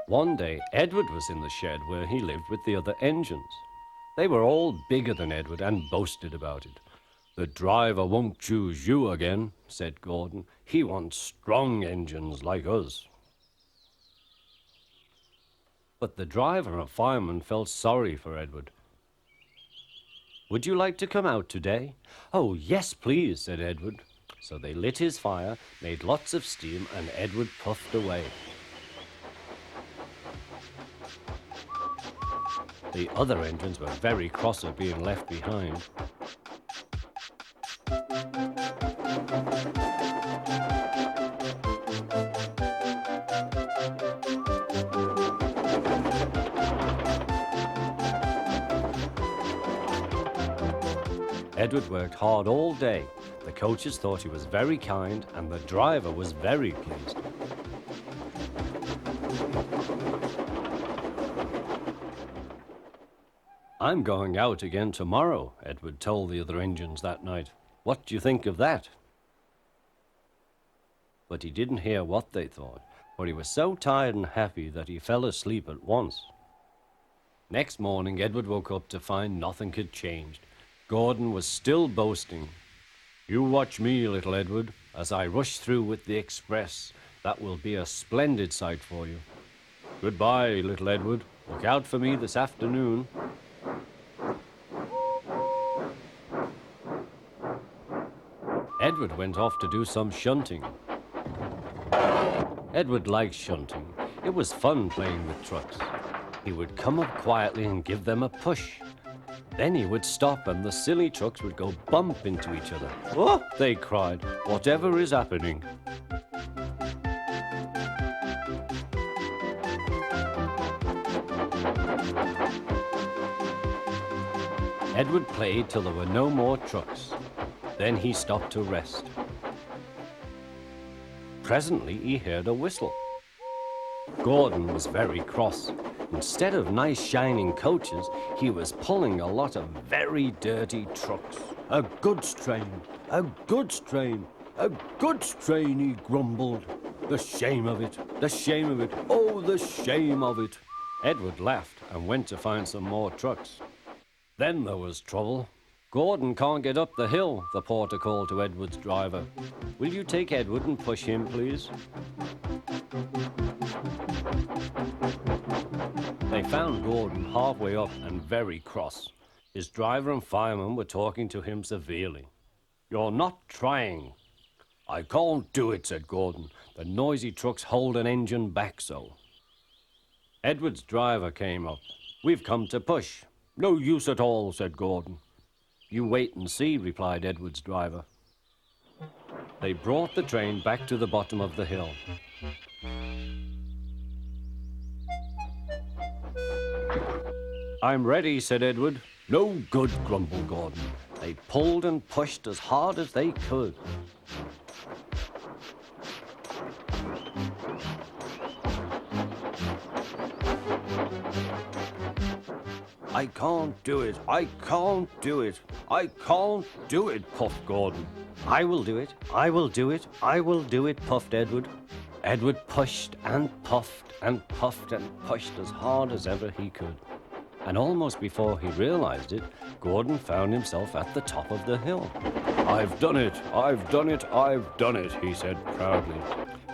One day, Edward was in the shed where he lived with the other engines. They were all bigger than Edward and boasted about it. "The driver won't choose you again," said Gordon. "He wants strong engines like us." But the driver and fireman felt sorry for Edward. "Would you like to come out today?" "Oh, yes, please," said Edward. So they lit his fire, made lots of steam, and Edward puffed away. The other engines were very cross at being left behind. Edward worked hard all day. The coaches thought he was very kind, and the driver was very pleased. "I'm going out again tomorrow," Edward told the other engines that night. "What do you think of that?" But he didn't hear what they thought, for he was so tired and happy that he fell asleep at once. Next morning, Edward woke up to find nothing had changed. Gordon was still boasting. "You watch me, little Edward, as I rush through with the express. That will be a splendid sight for you. Goodbye, little Edward. Look out for me this afternoon." Edward went off to do some shunting. Edward liked shunting. It was fun playing with trucks. He would come up quietly and give them a push. Then he would stop and the silly trucks would go bump into each other. "Oh!" they cried. "Whatever is happening?" Edward played till there were no more trucks. Then he stopped to rest. Presently he heard a whistle. Gordon was very cross. Instead of nice shining coaches, he was pulling a lot of very dirty trucks. "A goods train, a goods train, a goods train," he grumbled. "The shame of it, the shame of it, oh, the shame of it." Edward laughed and went to find some more trucks. Then there was trouble. "Gordon can't get up the hill," the porter called to Edward's driver. "Will you take Edward and push him, please?" They found Gordon halfway up and very cross. His driver and fireman were talking to him severely. "You're not trying." "I can't do it," said Gordon. "The noisy trucks hold an engine back so." Edward's driver came up. "We've come to push." "No use at all," said Gordon. "You wait and see," replied Edward's driver. They brought the train back to the bottom of the hill. "I'm ready," said Edward. "No good," grumbled Gordon. They pulled and pushed as hard as they could. "I can't do it, I can't do it, I can't do it," puffed Gordon. "I will do it, I will do it, I will do it," puffed Edward. Edward pushed and puffed and puffed and pushed as hard as ever he could. And almost before he realized it, Gordon found himself at the top of the hill. "I've done it, I've done it, I've done it," he said proudly.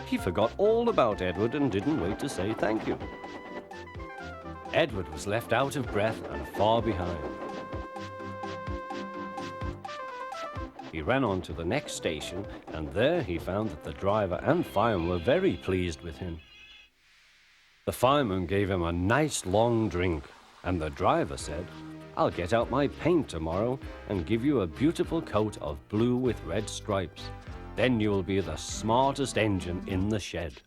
He forgot all about Edward and didn't wait to say thank you. Edward was left out of breath and far behind. He ran on to the next station, and there he found that the driver and fireman were very pleased with him. The fireman gave him a nice long drink, and the driver said, "I'll get out my paint tomorrow and give you a beautiful coat of blue with red stripes. Then you will be the smartest engine in the shed."